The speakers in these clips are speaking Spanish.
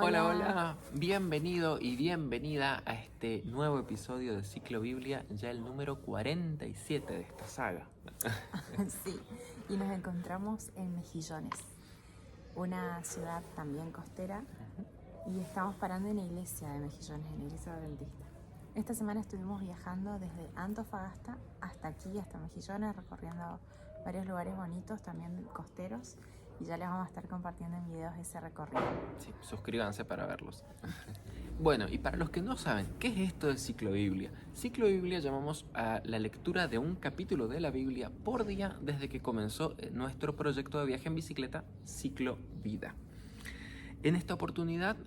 Hola, hola, bienvenido y bienvenida a este nuevo episodio de Ciclo Biblia, ya el número 47 de esta saga. Sí, y nos encontramos en Mejillones, una ciudad también costera, y estamos parando en la iglesia de Mejillones, en la iglesia adventista. Esta semana estuvimos viajando desde Antofagasta hasta aquí, hasta Mejillones, recorriendo varios lugares bonitos, también costeros, y ya les vamos a estar compartiendo en videos ese recorrido. Sí, suscríbanse para verlos. Bueno, y para los que no saben, ¿qué es esto de Ciclo Biblia? Ciclo Biblia llamamos a la lectura de un capítulo de la Biblia por día desde que comenzó nuestro proyecto de viaje en bicicleta, Ciclo Vida. En esta oportunidad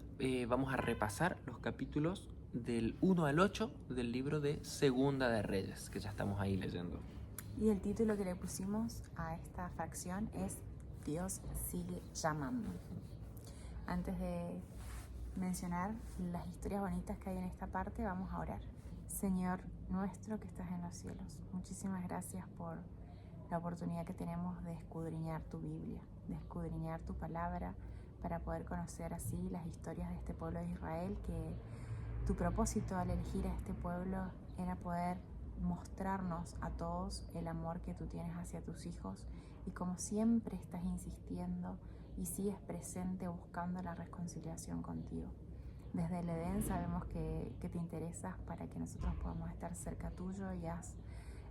vamos a repasar los capítulos del 1 al 8 del libro de Segunda de Reyes, que ya estamos ahí leyendo. Y el título que le pusimos a esta fracción es Dios sigue llamando. Antes de mencionar las historias bonitas que hay en esta parte, vamos a orar. Señor nuestro que estás en los cielos, muchísimas gracias por la oportunidad que tenemos de escudriñar tu Biblia, de escudriñar tu palabra, para poder conocer así las historias de este pueblo de Israel, que tu propósito al elegir a este pueblo era poder mostrarnos a todos el amor que tú tienes hacia tus hijos, y como siempre estás insistiendo y sigues presente buscando la reconciliación contigo. Desde el Edén sabemos que te interesas para que nosotros podamos estar cerca tuyo, y has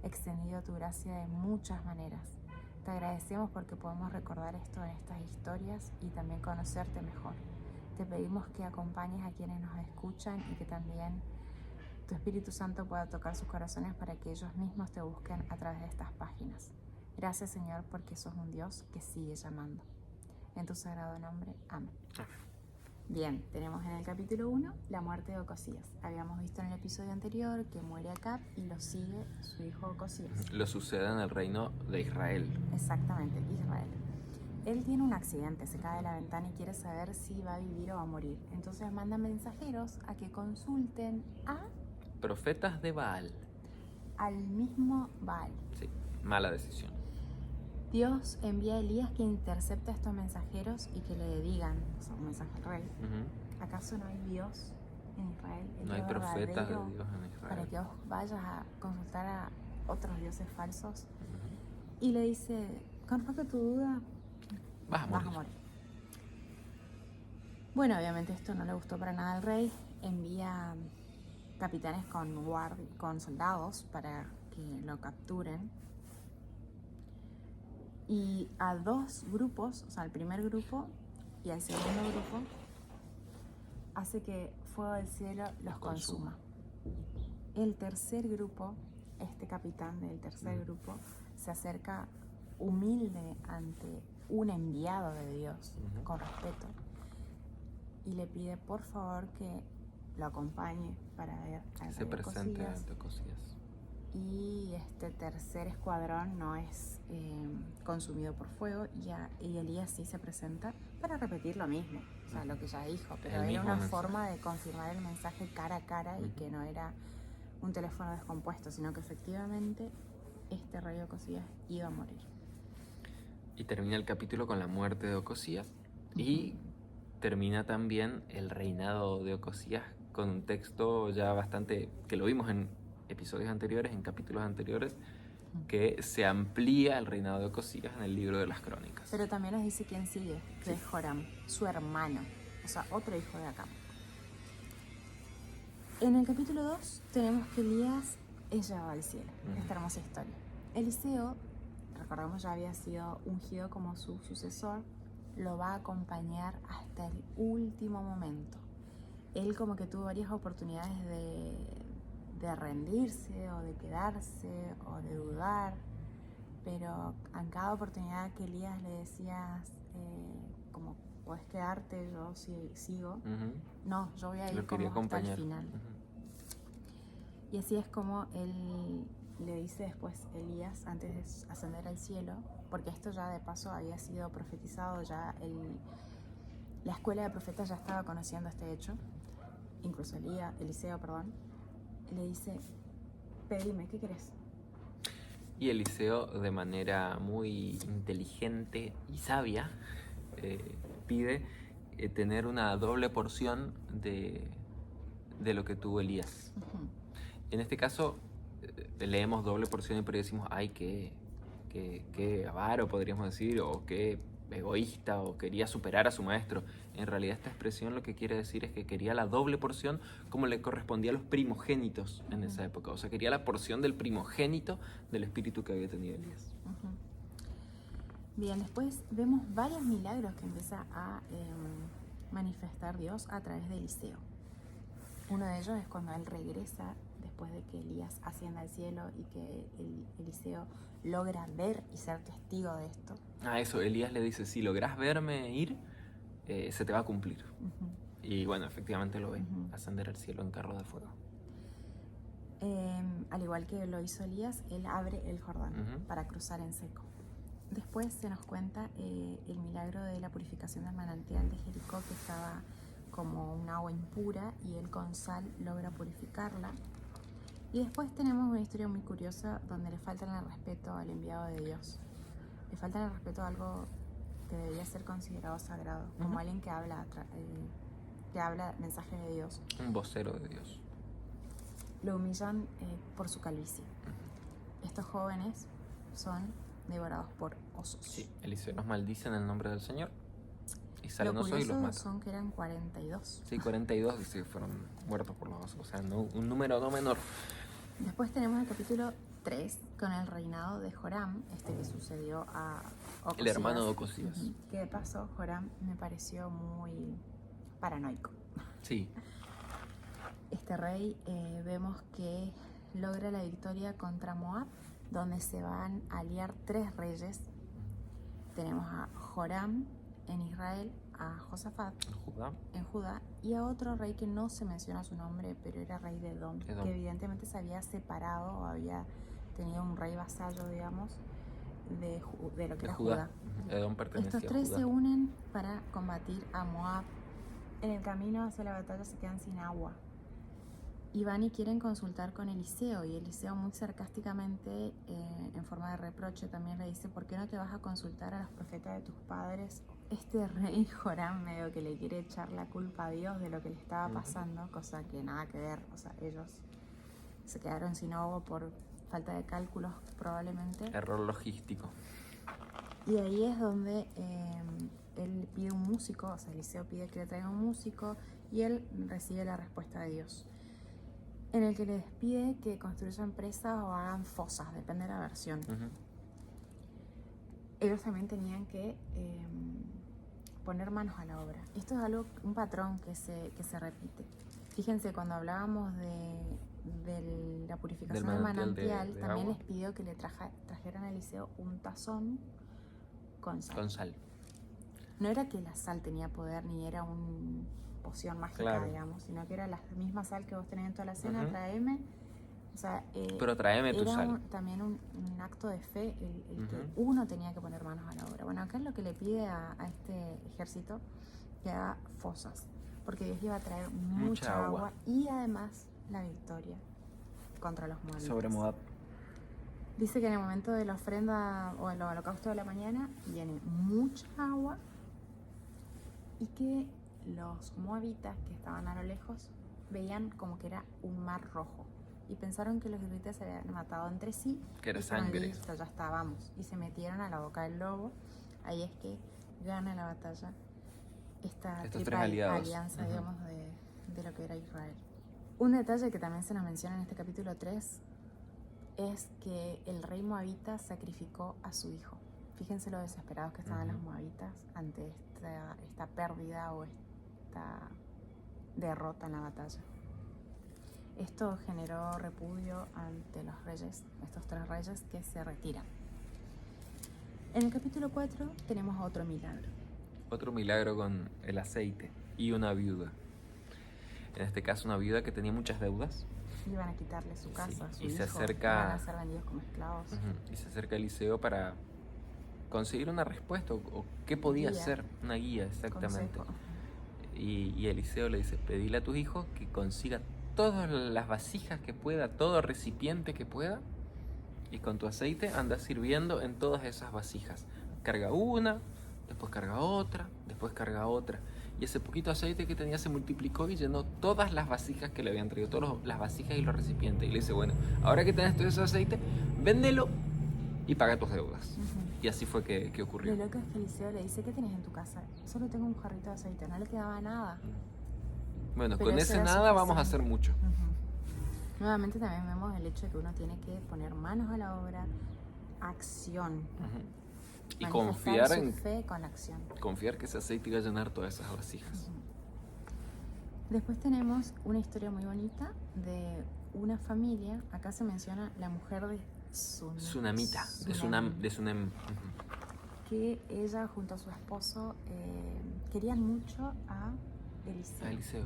extendido tu gracia de muchas maneras. Te agradecemos porque podemos recordar esto en estas historias y también conocerte mejor. Te pedimos que acompañes a quienes nos escuchan y que también tu Espíritu Santo pueda tocar sus corazones para que ellos mismos te busquen a través de estas páginas. Gracias, Señor, porque sos un Dios que sigue llamando. En tu sagrado nombre, amén. Bien, tenemos en el capítulo 1 la muerte de Ocosías. Habíamos visto en el episodio anterior que muere Acab y lo sigue su hijo Ocosías. Lo sucede en el reino de Israel. Exactamente, Israel. Él tiene un accidente, se cae de la ventana y quiere saber si va a vivir o va a morir. Entonces manda mensajeros a que consulten Profetas de Baal. al mismo Baal. Sí, mala decisión. Dios envía a Elías que intercepte a estos mensajeros y que le digan, o sea, un mensaje al rey, ¿acaso no hay Dios en Israel? No hay profetas de Dios en Israel. Para que vos vayas a consultar a otros dioses falsos. Y le dice, con respecto a tu duda, vas a morir. Bueno, obviamente esto no le gustó para nada al rey. Envía capitanes con soldados para que lo capturen. Y a dos grupos, o sea, al primer grupo y al segundo grupo, hace que fuego del cielo los consuma. El tercer grupo, este capitán del tercer grupo, se acerca humilde ante un enviado de Dios, con respeto, y le pide por favor que lo acompañe para ver al se rey presente ante Ocosías. Y este tercer escuadrón no es consumido por fuego, y Elías sí se presenta para repetir lo mismo, o sea, lo que ya dijo, pero era una forma de confirmar el mensaje cara a cara, y que no era un teléfono descompuesto, sino que efectivamente este rey Ocosías iba a morir. Y termina el capítulo con la muerte de Ocosías, y termina también el reinado de Ocosías con un texto ya bastante, que lo vimos en episodios anteriores, en capítulos anteriores, que se amplía el reinado de Ocosías en el libro de las Crónicas. Pero también nos dice quién sigue, que es Joram, su hermano, o sea, otro hijo de Acab. En el capítulo 2 tenemos que Elías es llevado al cielo, esta hermosa historia. Eliseo, recordamos, ya había sido ungido como su sucesor, lo va a acompañar hasta el último momento. Él como que tuvo varias oportunidades de rendirse o de quedarse o de dudar, pero en cada oportunidad que Elías le decía como puedes quedarte, yo sigo, no, yo voy a ir como hasta el final. Y así es como él le dice después Elías, antes de ascender al cielo, porque esto ya de paso había sido profetizado, ya la escuela de profetas ya estaba conociendo este hecho, incluso Eliseo, le dice, pedime, ¿qué querés? Y Eliseo, de manera muy inteligente y sabia, pide tener una doble porción de lo que tuvo Elías. Ujú. En este caso, leemos doble porción y por ahí decimos, ay, qué avaro, podríamos decir, o qué egoísta, o quería superar a su maestro. En realidad esta expresión lo que quiere decir es que quería la doble porción como le correspondía a los primogénitos en esa época. O sea, quería la porción del primogénito del espíritu que había tenido Elías. Ujú. Bien, después vemos varios milagros que empieza a manifestar Dios a través de Eliseo. Uno de ellos es cuando él regresa después de que Elías ascienda al cielo y que Eliseo logra ver y ser testigo de esto. Eso, Elías le dice, si lográs verme ir, se te va a cumplir. Ujú. Y bueno, efectivamente lo ve, Ujú. ascender al cielo en carro de fuego. Al igual que lo hizo Elías, él abre el Jordán Ujú. para cruzar en seco. Después se nos cuenta el milagro de la purificación del manantial de Jericó, que estaba como un agua impura y él con sal logra purificarla. Y después tenemos una historia muy curiosa donde le faltan el respeto al enviado de Dios. Le faltan el respeto a algo que debería ser considerado sagrado, como Ujú. alguien que habla mensajes de Dios. Un vocero de Dios. Lo humillan por su calvicie. Estos jóvenes son devorados por osos. Sí, Eliseo los maldice en el nombre del Señor y Lo salen osos y los curioso mata. son que eran 42. Sí, 42 dice que fueron muertos por los osos, o sea, un número no menor. Después tenemos el capítulo 3 con el reinado de Joram, que sucedió a Ocosías. El hermano de Ocosías. Ujú. Que de paso Joram me pareció muy paranoico. Sí, Este rey vemos que logra la victoria contra Moab, donde se van a aliar 3 reyes. Tenemos a Joram en Israel, a Josafat Judá. en Judá y a otro rey que no se menciona su nombre, pero era rey de Edom, Edom. que evidentemente se había separado o había tenido un rey vasallo, digamos, de lo que De era Judá. Judá. Ujú. Edom pertenecía Estos a 3 Judá. se unen para combatir a Moab. En el camino hacia la batalla se quedan sin agua. Y van y quieren consultar con Eliseo, y Eliseo muy sarcásticamente, en forma de reproche, también le dice, ¿por qué no te vas a consultar a los profetas de tus padres? Este rey Joram medio que le quiere echar la culpa a Dios de lo que le estaba Ujú. pasando, cosa que nada que ver, o sea, ellos se quedaron sin agua por falta de cálculos probablemente. Error logístico. Y ahí es donde él pide un músico, o sea, Eliseo pide que le traiga un músico y él recibe la respuesta de Dios, en el que les pide que construyan presas o hagan fosas, depende de la versión. Ujú. Ellos también tenían que poner manos a la obra. Esto es algo, un patrón que se repite. Fíjense, cuando hablábamos de la purificación del manantial, de también agua. les pidió que le trajeran a Eliseo un tazón con sal. Con sal. No era que la sal tenía poder ni era una poción mágica, Claro. digamos, sino que era la misma sal que vos tenés en toda la cena, Ujú. tráeme. O sea, Pero tráeme tu era sal. también un acto de fe el que Ujú. uno tenía que poner manos a la obra. Bueno, acá es lo que le pide a este ejército, que haga fosas, porque Dios iba a traer mucha agua y además la victoria contra los moabitas. Sobre Moab. Dice que en el momento de la ofrenda o el holocausto de la mañana viene mucha agua y que los moabitas que estaban a lo lejos veían como que era un mar rojo y pensaron que los israelitas se habían matado entre sí. Que era y dijeron, sangre. "Listo, ya estábamos", y se metieron a la boca del lobo. Ahí es que gana la batalla esta Estos triple 3 aliados. alianza, Ujú. digamos, de lo que era Israel. Un detalle que también se nos menciona en este capítulo 3 es que el rey moabita sacrificó a su hijo. Fíjense lo desesperados que estaban Ujú. los moabitas ante esta pérdida o esta derrota en la batalla. Esto generó repudio ante los reyes, estos 3 reyes que se retiran. En el capítulo 4 tenemos otro milagro. Otro milagro con el aceite y una viuda. En este caso una viuda que tenía muchas deudas. Iban a quitarle su casa, Sí, su y hijo, se acerca- iban a ser vendidos como esclavos. Ujú. Y se acerca a Eliseo para conseguir una respuesta o qué podía Guía. hacer, una guía exactamente. Consejo. Y Eliseo le dice, pedile a tu hijo que consiga todas las vasijas que pueda, todo recipiente que pueda, y con tu aceite anda sirviendo en todas esas vasijas. Carga una, después carga otra, después carga otra. y ese poquito aceite que tenía se multiplicó y llenó todas las vasijas que le habían traído, las vasijas y los recipientes. Y le dice, bueno, ahora que tenés todo ese aceite, véndelo y paga tus deudas. Y así fue que ocurrió. Lo loco es que Eliseo le dice, ¿qué tenés en tu casa? Solo tengo un jarrito de aceite, no le quedaba nada. Bueno, Pero con eso ese era nada vamos a hacer suficiente. mucho. Nuevamente también vemos el hecho de que uno tiene que poner manos a la obra, acción. Y Manifestar su fe con acción. Confiar que ese aceite iba a llenar todas esas vasijas. Después tenemos una historia muy bonita de una familia. Acá se menciona la mujer de Tsunamita, de Tsunam. Que ella junto a su esposo querían mucho a Eliseo. A Eliseo.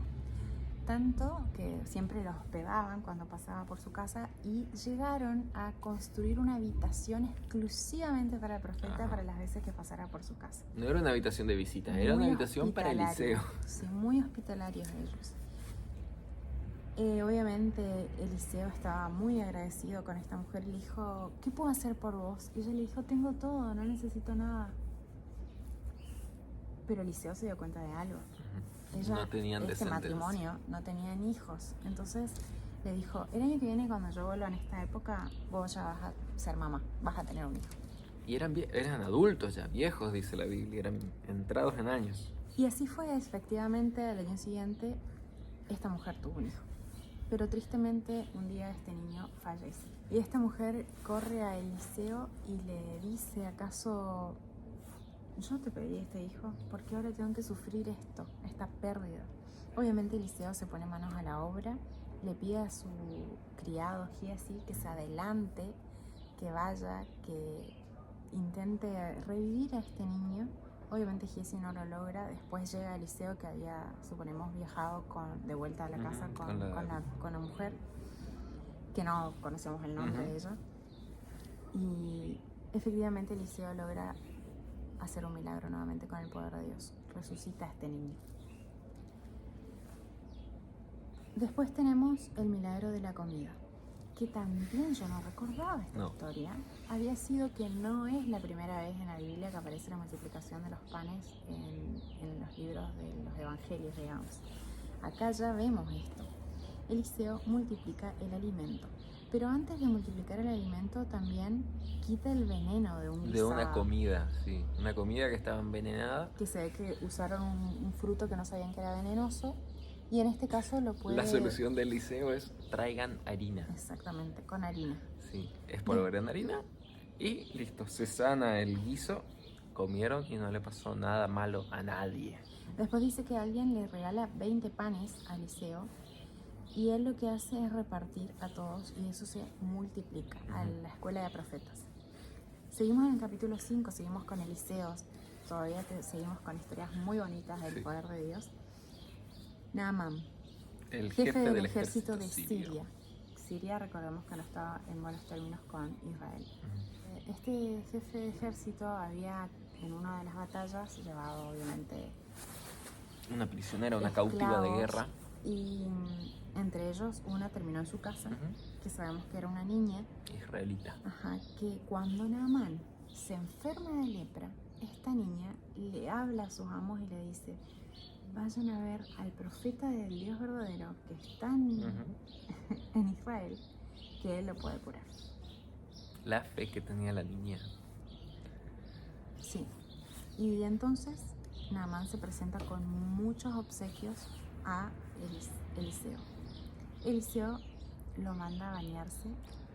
Tanto que siempre los hospedaban cuando pasaba por su casa y llegaron a construir una habitación exclusivamente para el profeta para las veces que pasara por su casa. No era una habitación de visita, era una habitación para Eliseo. Sí, muy hospitalarios ellos. Obviamente Eliseo estaba muy agradecido con esta mujer y le dijo, ¿qué puedo hacer por vos? Y ella le dijo, tengo todo, no necesito nada. Pero Eliseo se dio cuenta de algo. Ella, no tenían matrimonio, no tenían hijos. Entonces le dijo, el año que viene cuando yo vuelva en esta época, vos ya vas a ser mamá, vas a tener un hijo. Y eran adultos ya, viejos, dice la Biblia, eran entrados en años. Y así fue, efectivamente, al año siguiente, esta mujer tuvo un hijo. Pero tristemente, un día este niño fallece. Y esta mujer corre a Eliseo y le dice, ¿acaso yo te pedí este hijo? ¿Por qué ahora tengo que sufrir esto, esta pérdida? Obviamente Eliseo se pone manos a la obra, le pide a su criado Giesi que se adelante, que vaya, que intente revivir a este niño. Obviamente Giesi no lo logra. Después llega Eliseo, que había, suponemos, viajado de vuelta a la casa con la mujer, que no conocemos el nombre de ella. Y efectivamente Eliseo logra hacer un milagro nuevamente con el poder de Dios. Resucita a este niño. Después tenemos el milagro de la comida, que también yo no recordaba esta historia. Había sido que no es la primera vez en la Biblia que aparece la multiplicación de los panes en los libros de los evangelios, digamos. Acá ya vemos esto. Eliseo multiplica el alimento, pero antes de multiplicar el alimento también quita el veneno de un guisado. De una comida, sí. Una comida que estaba envenenada. Que se ve que usaron un fruto que no sabían que era venenoso. Y en este caso lo puede... La solución del Eliseo es traigan harina. Exactamente, con harina. Sí, espolvorean harina y listo, se sana el guiso, comieron y no le pasó nada malo a nadie. Después dice que alguien le regala 20 panes a Eliseo y él lo que hace es repartir a todos y eso se multiplica a la escuela de profetas. Seguimos en el capítulo 5, seguimos con Eliseo, todavía seguimos con historias muy bonitas del poder de Dios. Naamán, el jefe del ejército de Siria. Siria, recordemos que no estaba en buenos términos con Israel. Este jefe de ejército había en una de las batallas llevado obviamente una prisionera, una cautiva de guerra. Y entre ellos una terminó en su casa, que sabemos que era una niña israelita. Que cuando Naamán se enferma de lepra, esta niña le habla a sus amos y le dice: vayan a ver al profeta del Dios verdadero que está en Israel, que él lo puede curar. La fe que tenía la niña. Sí. Y entonces Naamán se presenta con muchos obsequios a Eliseo. Eliseo lo manda a bañarse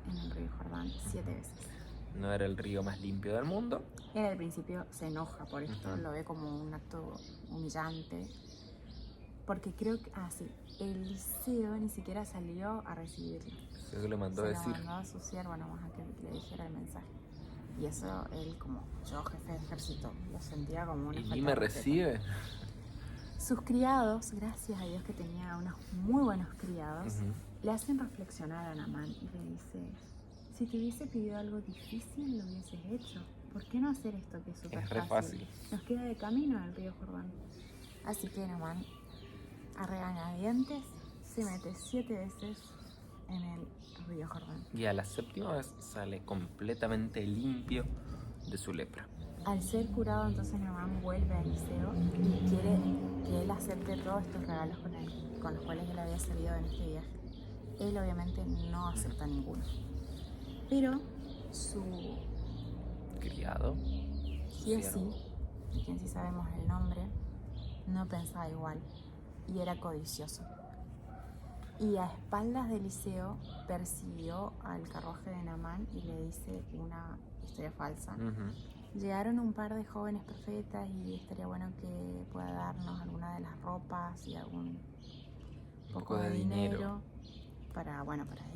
en el río Jordán 7 veces. No era el río más limpio del mundo. Él al principio se enoja por esto, lo ve como un acto humillante. Porque creo que, Eliseo ni siquiera salió a recibirlo. Se lo mandó a decir. Lo mandó a su siervo nomás a que le dijera el mensaje. Y eso él, como yo, jefe de ejército, lo sentía como una falta ¿Y me recibe? Sus criados, gracias a Dios que tenía unos muy buenos criados, le hacen reflexionar a Naamán y le dice: si te hubiese pedido algo difícil, lo hubieses hecho. ¿Por qué no hacer esto que es súper fácil? Nos queda de camino al río Jordán. Así que Naamán, a regañadientes, se mete 7 veces en el río Jordán. Y a la 7ª vez sale completamente limpio de su lepra. Al ser curado, entonces Naamán vuelve a Eliseo y quiere que él acepte todos estos regalos con los cuales él había salido en este viaje. Él obviamente no acepta ninguno. Pero su Criado. Giesi, de quien sí sabemos el nombre, no pensaba igual y era codicioso. Y a espaldas de Eliseo persiguió al carruaje de Naamán y le dice una historia falsa. Llegaron un par de jóvenes profetas y estaría bueno que pueda darnos alguna de las ropas y algún poco de dinero para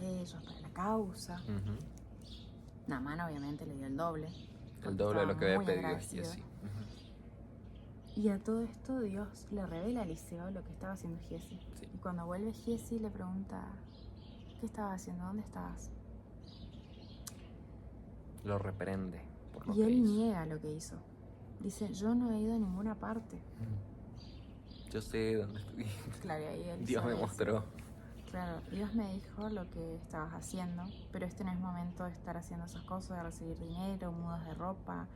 ellos, para la causa. Naamán obviamente le dio el doble. El doble de lo que había pedido Giesi. Y a todo esto Dios le revela a Eliseo lo que estaba haciendo Giesi. Sí. Y cuando vuelve Giesi le pregunta, ¿qué estabas haciendo? ¿Dónde estabas? Lo reprende por lo Y que él hizo. niega lo que hizo. Dice, yo no he ido a ninguna parte. Yo sé dónde estoy. Claro, y ahí Eliseo Dios me le dice, mostró. claro, Dios me dijo lo que estabas haciendo, pero este no es momento de estar haciendo esas cosas, de recibir dinero, mudas de ropa,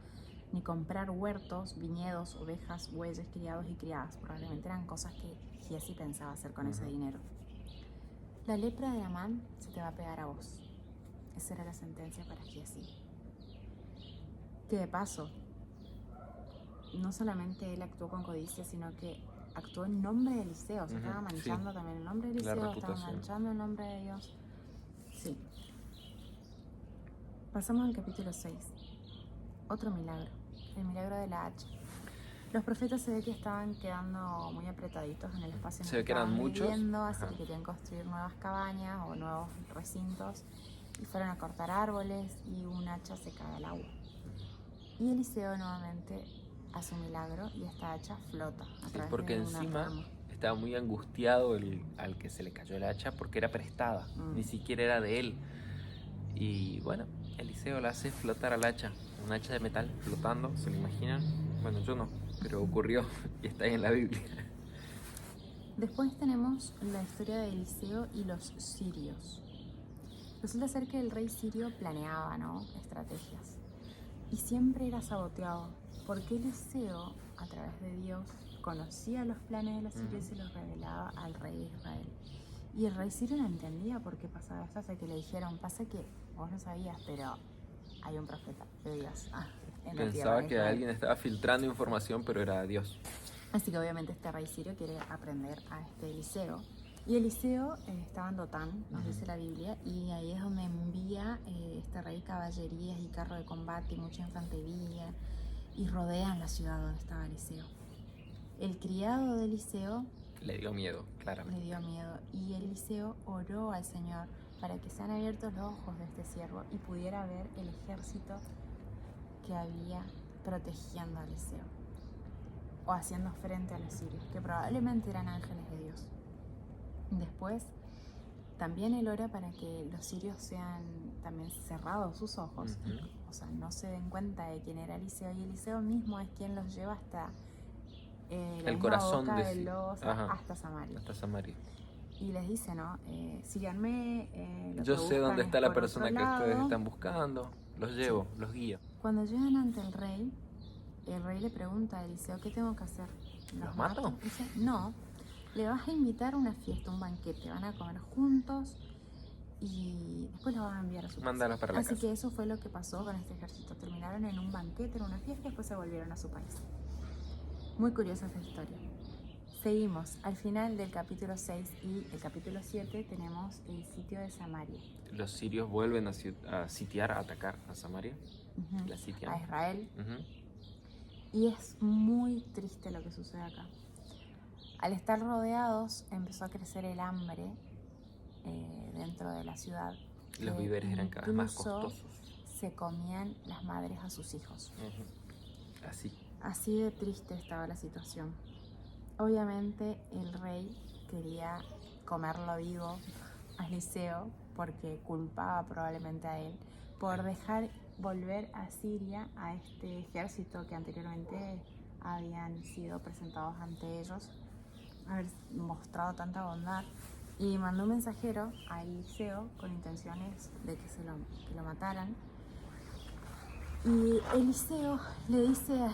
ni comprar huertos, viñedos, ovejas, bueyes, criados y criadas. Probablemente eran cosas que Giesi pensaba hacer con ese dinero. La lepra de Naamán se te va a pegar a vos. Esa era la sentencia para Giesi. Que de paso, no solamente él actuó con codicia, sino que actuó en nombre de Eliseo. Se estaba manchando también el nombre de Eliseo, estaba manchando el nombre de Dios. Sí. Pasamos al capítulo 6. Otro milagro. El milagro de la hacha. Los profetas se ve que estaban quedando muy apretaditos en el espacio en el que estaban viviendo, así que querían construir nuevas cabañas o nuevos recintos y fueron a cortar árboles y un hacha se cae al agua. Y Eliseo nuevamente hace un milagro y esta hacha flota a través porque de una encima rama. estaba muy angustiado al que se le cayó el hacha porque era prestada, ni siquiera era de él. Y bueno, Eliseo la hace flotar al hacha, un hacha de metal flotando, ¿se lo imaginan? Bueno, yo no, pero ocurrió y está ahí en la Biblia. Después tenemos la historia de Eliseo y los sirios. Resulta ser que el rey sirio planeaba, estrategias y siempre era saboteado porque Eliseo, a través de Dios, conocía los planes de los sirios y se los revelaba al rey de Israel. Y el rey sirio no entendía por qué pasaba esto, hasta que le dijeron, pasa que vos no sabías, pero hay un profeta de Dios. Pensaba que alguien estaba filtrando información, pero era Dios. Así que obviamente este rey sirio quiere aprender a este Eliseo. Y Eliseo estaba en Dotán, nos dice la Biblia, y ahí es donde envía este rey caballerías y carro de combate y mucha infantería, y rodean la ciudad donde estaba Eliseo. El criado de Eliseo le dio miedo, claramente. Le dio miedo, y Eliseo oró al Señor para que sean abiertos los ojos de este siervo y pudiera ver el ejército que había protegiendo a Eliseo o haciendo frente a los sirios, que probablemente eran ángeles de Dios. Después, también él ora para que los sirios sean también cerrados sus ojos, o sea, no se den cuenta de quién era Eliseo, y Eliseo mismo es quien los lleva hasta el corazón del lobo, hasta Samaria. Hasta Samaria. Y les dice, síganme. Yo sé dónde está la persona que ustedes están buscando. Los llevo, los guío. Cuando llegan ante el rey le pregunta a Eliseo, ¿qué tengo que hacer? ¿Los mato? Dice, no, le vas a invitar a una fiesta, un banquete, van a comer juntos y después los vas a enviar a su casa. Mándalos para la casa. Así que eso fue lo que pasó con este ejército. Terminaron en un banquete, en una fiesta y después se volvieron a su país. Muy curiosa esta historia. Seguimos. Al final del capítulo 6 y el capítulo 7 tenemos el sitio de Samaria. Los sirios vuelven a sitiar, a atacar a Samaria. La sitian. A Israel. Y es muy triste lo que sucede acá. Al estar rodeados empezó a crecer el hambre dentro de la ciudad. Los víveres eran cada vez más costosos. Se comían las madres a sus hijos. Así de triste estaba la situación. Obviamente el rey quería comerlo vivo a Eliseo porque culpaba probablemente a él por dejar volver a Siria a este ejército que anteriormente habían sido presentados ante ellos, haber mostrado tanta bondad, y mandó un mensajero a Eliseo con intenciones de que lo mataran. Y Eliseo le dice a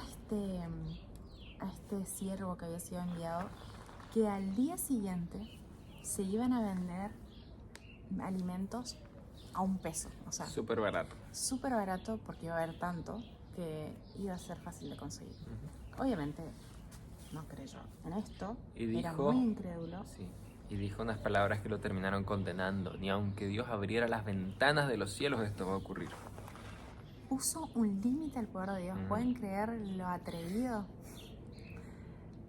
este siervo que había sido enviado que al día siguiente se iban a vender alimentos a $1, o sea, Súper barato. súper barato porque iba a haber tanto que iba a ser fácil de conseguir. Obviamente no creyó en esto, Y era dijo, muy incrédulo. sí, y dijo unas palabras que lo terminaron condenando. Ni aunque Dios abriera las ventanas de los cielos, esto va a ocurrir. Puso un límite al poder de Dios. ¿Pueden creer lo atrevido?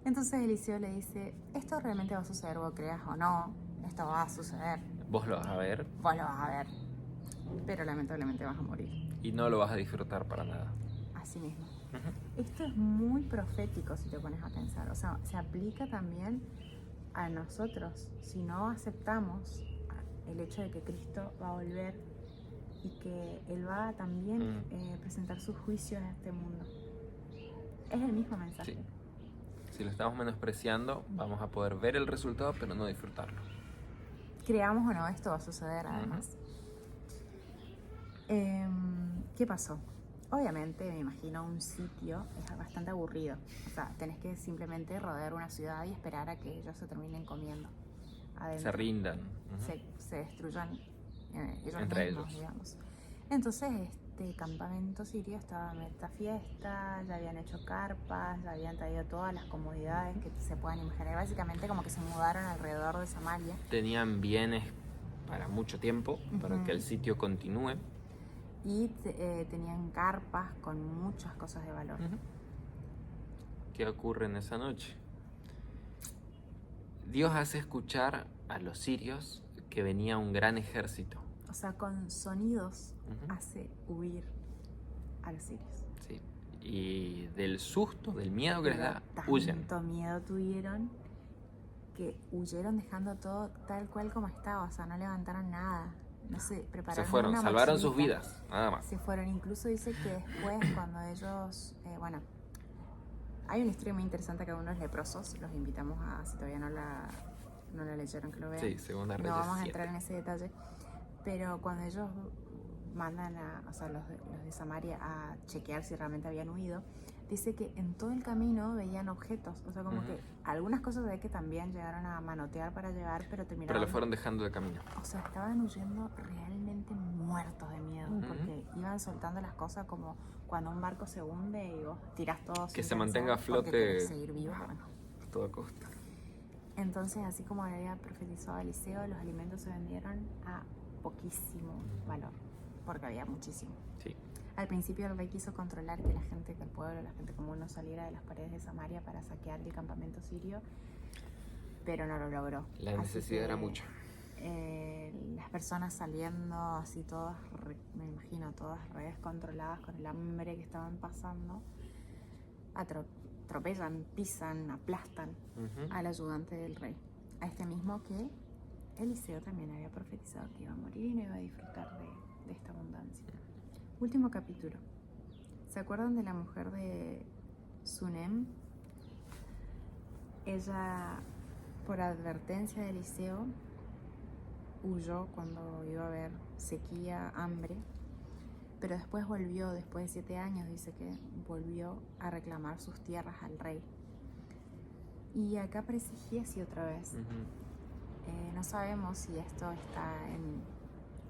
Entonces Eliseo le dice, esto realmente va a suceder, vos creas o no, esto va a suceder. Vos lo vas a ver Vos lo vas a ver, pero lamentablemente vas a morir. y no lo vas a disfrutar para nada. Así mismo. Esto es muy profético si te pones a pensar. O sea, se aplica también a nosotros. Si no aceptamos el hecho de que Cristo va a volver y que Él va a también presentar sus juicios a este mundo. Es el mismo mensaje. Sí. Si lo estamos menospreciando, vamos a poder ver el resultado, pero no disfrutarlo. Creamos o no, esto va a suceder además. ¿Qué pasó? Obviamente, me imagino un sitio es bastante aburrido. O sea, tenés que simplemente rodear una ciudad y esperar a que ellos se terminen comiendo adentro. Se rindan. Se destruyan ellos Entre mismos, ellos. digamos. Entonces, este campamento sirio estaba en esta fiesta, ya habían hecho carpas, ya habían traído todas las comodidades que se puedan imaginar. Básicamente como que se mudaron alrededor de Samaria. Tenían bienes para mucho tiempo, para que el sitio continúe. Y tenían carpas con muchas cosas de valor. ¿Qué ocurre en esa noche? Dios hace escuchar a los sirios que venía un gran ejército. O sea, con sonidos hace huir a los sirios. Sí. Y del susto, del miedo que les da, tanto huyen. Miedo tuvieron que huyeron dejando todo tal cual como estaba. O sea, no levantaron nada. No sé, prepararon Se fueron, una salvaron sus mochilita. vidas, nada más. Se fueron. Incluso dice que después, cuando ellos... bueno, hay una historia muy interesante que a unos leprosos los invitamos a, si todavía no la leyeron, que lo vean. Sí, Segunda Reyes No vamos a 7. entrar en ese detalle. Pero cuando ellos mandan o sea, los de Samaria a chequear si realmente habían huido, dice que en todo el camino veían objetos. O sea, como que algunas cosas de que también llegaron a manotear para llevar, pero terminaron... Pero lo fueron dejando de camino. O sea, estaban huyendo realmente muertos de miedo, porque iban soltando las cosas como cuando un barco se hunde y vos tirás todo. Que sin se mantenga a pensar, porque querés flote seguir vivo. Bueno. a toda costa. Entonces, así como le había profetizado Eliseo, los alimentos se vendieron a poquísimo valor, porque había muchísimo. Sí. Al principio el rey quiso controlar que que el pueblo, la gente común no saliera de las paredes de Samaria para saquear el campamento sirio, pero no lo logró. La necesidad era mucha. Las personas saliendo así todas, me imagino, todas descontroladas con el hambre que estaban pasando, atropellan, pisan, aplastan al ayudante del rey, a este mismo que Eliseo también había profetizado que iba a morir y no iba a disfrutar de esta abundancia. Último capítulo. ¿Se acuerdan de la mujer de Sunem? Ella, por advertencia de Eliseo, huyó cuando iba a haber sequía, hambre, pero después volvió, después de 7 años, dice que volvió a reclamar sus tierras al rey. Y acá aparece Giezi otra vez. No sabemos si esto está en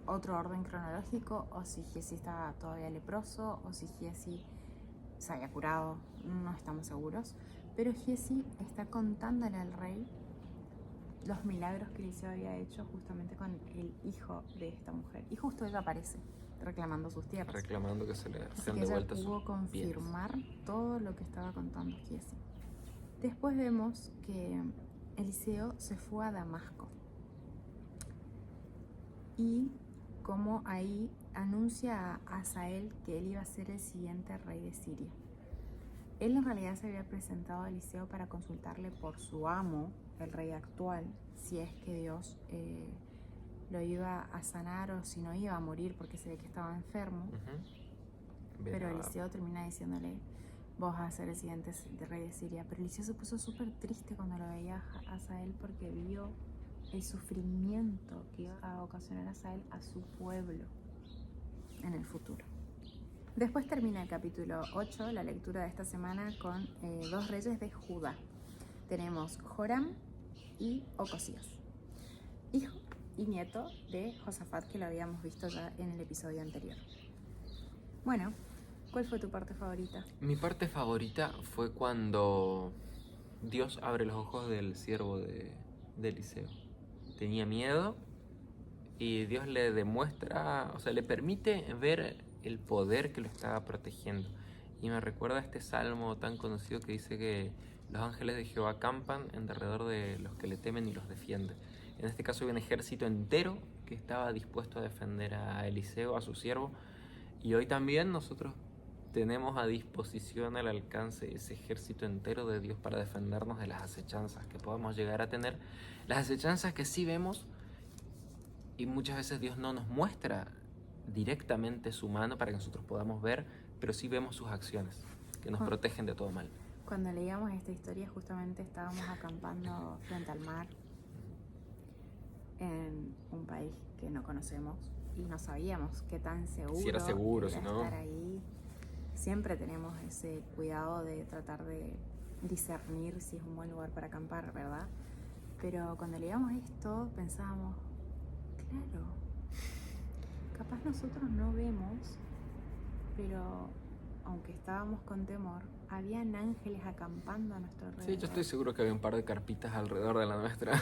otro orden cronológico, o si Giezi estaba todavía leproso, o si Giezi se había curado, no estamos seguros. Pero Giezi está contándole al rey los milagros que Eliseo había hecho justamente con el hijo de esta mujer. Y justo ella aparece reclamando sus tierras. Reclamando que se le sean ella devueltas pudo sus confirmar bienes. todo lo que estaba contando Giezi. Después vemos que Eliseo se fue a Damasco. Y como ahí anuncia a Hazael que él iba a ser el siguiente rey de Siria. Él en realidad se había presentado a Eliseo para consultarle por su amo, el rey actual, si es que Dios lo iba a sanar o si no iba a morir porque se ve que estaba enfermo. Pero Eliseo termina diciéndole, vos vas a ser el siguiente rey de Siria. Pero Eliseo se puso súper triste cuando lo veía a Hazael porque vio el sufrimiento que iba a ocasionar Hazael a su pueblo en el futuro. Después termina el capítulo 8, la lectura de esta semana, con 2 reyes de Judá. Tenemos Joram y Ocosías, hijo y nieto de Josafat, que lo habíamos visto ya en el episodio anterior. Bueno, ¿cuál fue tu parte favorita? Mi parte favorita fue cuando Dios abre los ojos del siervo de Eliseo. Tenía miedo y Dios le demuestra, o sea, le permite ver el poder que lo estaba protegiendo. Y me recuerda este salmo tan conocido que dice que los ángeles de Jehová acampan en derredor de los que le temen y los defiende. En este caso hay un ejército entero que estaba dispuesto a defender a Eliseo, a su siervo. Y hoy también nosotros tenemos a disposición, al alcance, ese ejército entero de Dios para defendernos de las acechanzas que podamos llegar a tener. Las acechanzas que sí vemos, y muchas veces Dios no nos muestra directamente su mano para que nosotros podamos ver, pero sí vemos sus acciones, que nos protegen de todo mal. Cuando leíamos esta historia, justamente estábamos acampando frente al mar, en un país que no conocemos, y no sabíamos qué tan seguro, si era seguro, era si no. estar ahí. Siempre tenemos ese cuidado de tratar de discernir si es un buen lugar para acampar, ¿verdad? Pero cuando leíamos esto pensábamos, claro, capaz nosotros no vemos, pero aunque estábamos con temor, habían ángeles acampando a nuestro alrededor. Sí, yo estoy seguro que había un par de carpitas alrededor de la nuestra.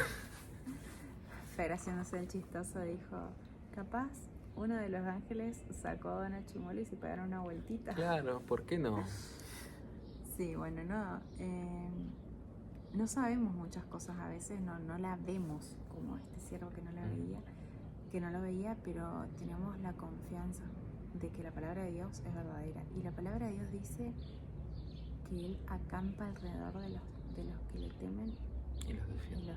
Fer, haciéndose el chistoso, dijo, capaz uno de los ángeles sacó a Dona Chimuelo y se pegaron una vueltita. Claro, ¿por qué no? Sí, bueno, no sabemos muchas cosas a veces, no la vemos como este siervo que no lo veía, pero tenemos la confianza de que la palabra de Dios es verdadera. Y la palabra de Dios dice que Él acampa alrededor de los que le temen Y los defiende.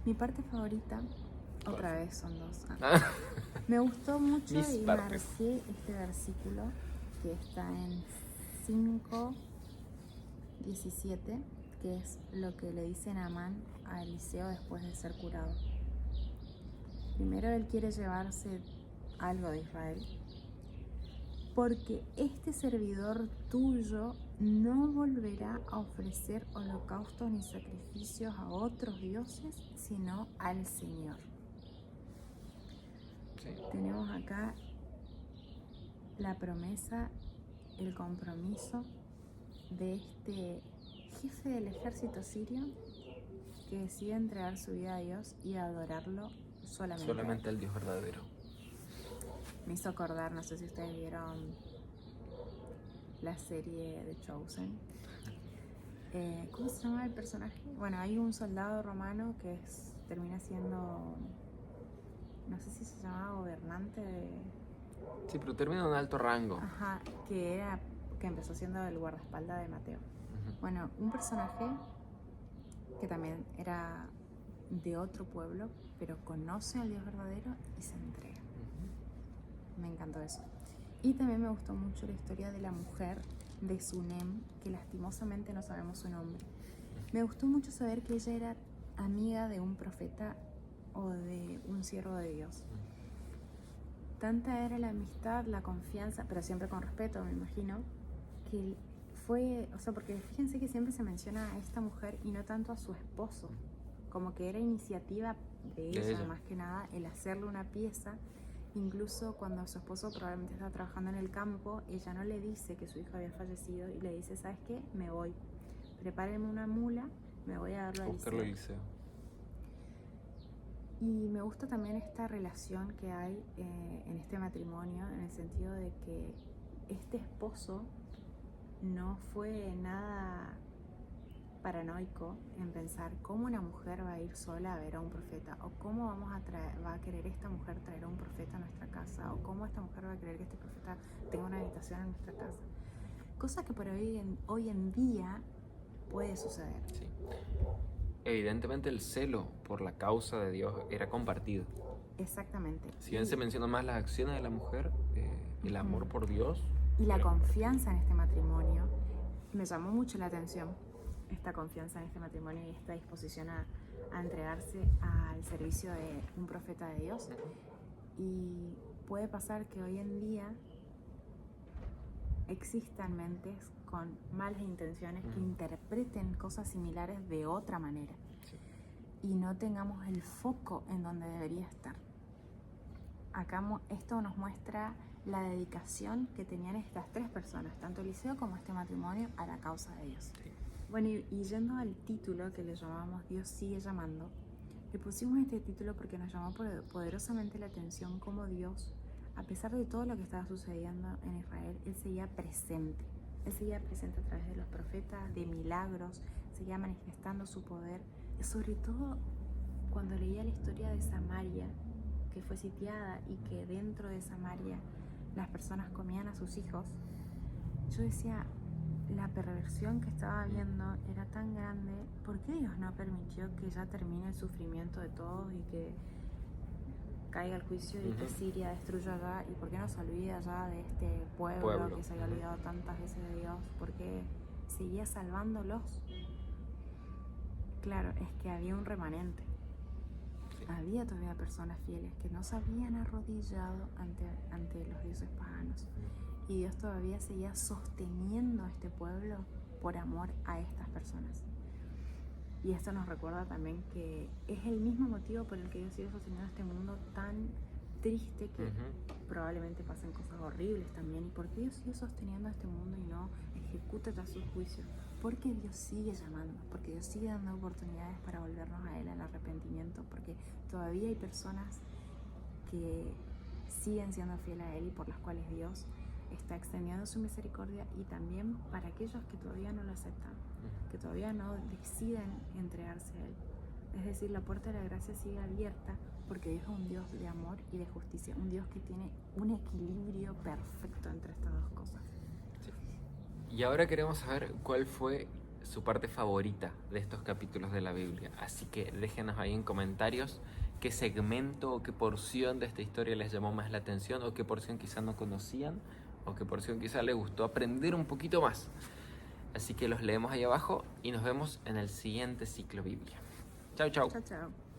Mi parte favorita, otra vez son 2. Ah. Me gustó mucho Mis y partes. marqué este versículo que está en 5:17, que es lo que le dice Naamán a Eliseo después de ser curado. Primero él quiere llevarse algo de Israel, porque este servidor tuyo no volverá a ofrecer holocaustos ni sacrificios a otros dioses, sino al Señor. Sí. Tenemos acá la promesa, el compromiso de este jefe del ejército sirio que decide entregar su vida a Dios y adorarlo solamente al Dios verdadero. Me hizo acordar, no sé si ustedes vieron la serie de Chosen. ¿Cómo se llama el personaje? Bueno, hay un soldado romano que termina siendo, no sé si se llamaba gobernante de... Sí, pero termina en un alto rango. Ajá, que empezó siendo el guardaespaldas de Mateo. Bueno, un personaje que también era de otro pueblo, pero conoce al Dios verdadero y se entrega. Me encantó eso. Y también me gustó mucho la historia de la mujer de Sunem, que lastimosamente no sabemos su nombre. Me gustó mucho saber que ella era amiga de un profeta o de un siervo de Dios. Tanta era la amistad, la confianza, pero siempre con respeto, me imagino, que fue, o sea, porque fíjense que siempre se menciona a esta mujer y no tanto a su esposo, como que era iniciativa de ella más que nada el hacerle una pieza. Incluso cuando su esposo probablemente estaba trabajando en el campo, ella no le dice que su hijo había fallecido y le dice, ¿sabes qué? Me voy, prepárenme una mula, me voy a darlo a Eliseo. Y me gusta también esta relación que hay en este matrimonio, en el sentido de que este esposo no fue nada paranoico en pensar cómo una mujer va a ir sola a ver a un profeta, o cómo va a querer esta mujer traer a un profeta a nuestra casa, o cómo esta mujer va a querer que este profeta tenga una habitación en nuestra casa. Cosa que por hoy en día puede suceder. Sí. Evidentemente el celo por la causa de Dios era compartido. Exactamente. Si bien se mencionan más las acciones de la mujer, el amor por Dios. Y la confianza en este matrimonio, me llamó mucho la atención, esta confianza en este matrimonio y esta disposición a entregarse al servicio de un profeta de Dios. Y puede pasar que hoy en día existan mentes con malas intenciones que interpreten cosas similares de otra manera y no tengamos el foco en donde debería estar. Acá esto nos muestra la dedicación que tenían estas tres personas, tanto Eliseo como este matrimonio, a la causa de Dios. Sí. Bueno, y yendo al título que le llamamos Dios sigue llamando, le pusimos este título porque nos llamó poderosamente la atención cómo Dios, a pesar de todo lo que estaba sucediendo en Israel, Él seguía presente. Él seguía presente a través de los profetas, de milagros, seguía manifestando su poder. Y sobre todo, cuando leía la historia de Samaria, que fue sitiada y que dentro de Samaria las personas comían a sus hijos, yo decía, la perversión que estaba viendo era tan grande. ¿Por qué Dios no permitió que ya termine el sufrimiento de todos y que caiga el juicio y que Siria destruya allá? ¿Y por qué no se olvida ya de este pueblo que se había olvidado tantas veces de Dios? ¿Por qué seguía salvándolos? Claro, es que había un remanente. Había todavía personas fieles que no se habían arrodillado ante los dioses paganos. Y Dios todavía seguía sosteniendo a este pueblo por amor a estas personas. Y esto nos recuerda también que es el mismo motivo por el que Dios sigue sosteniendo este mundo tan triste, que probablemente pasen cosas horribles también. ¿Y por qué Dios sigue sosteniendo este mundo y no ejecuta ya sus juicios? Porque Dios sigue llamando, porque Dios sigue dando oportunidades para volvernos a Él al arrepentimiento, porque todavía hay personas que siguen siendo fieles a Él y por las cuales Dios está extendiendo su misericordia, y también para aquellos que todavía no lo aceptan, que todavía no deciden entregarse a Él. Es decir, la puerta de la gracia sigue abierta porque Dios es un Dios de amor y de justicia, un Dios que tiene un equilibrio perfecto entre estas dos cosas. Sí. Y ahora queremos saber cuál fue su parte favorita de estos capítulos de la Biblia. Así que déjenos ahí en comentarios qué segmento o qué porción de esta historia les llamó más la atención, o qué porción quizás no conocían, o qué porción quizás les gustó aprender un poquito más. Así que los leemos ahí abajo y nos vemos en el siguiente ciclo Biblia. Chao, chao. Chao, chao.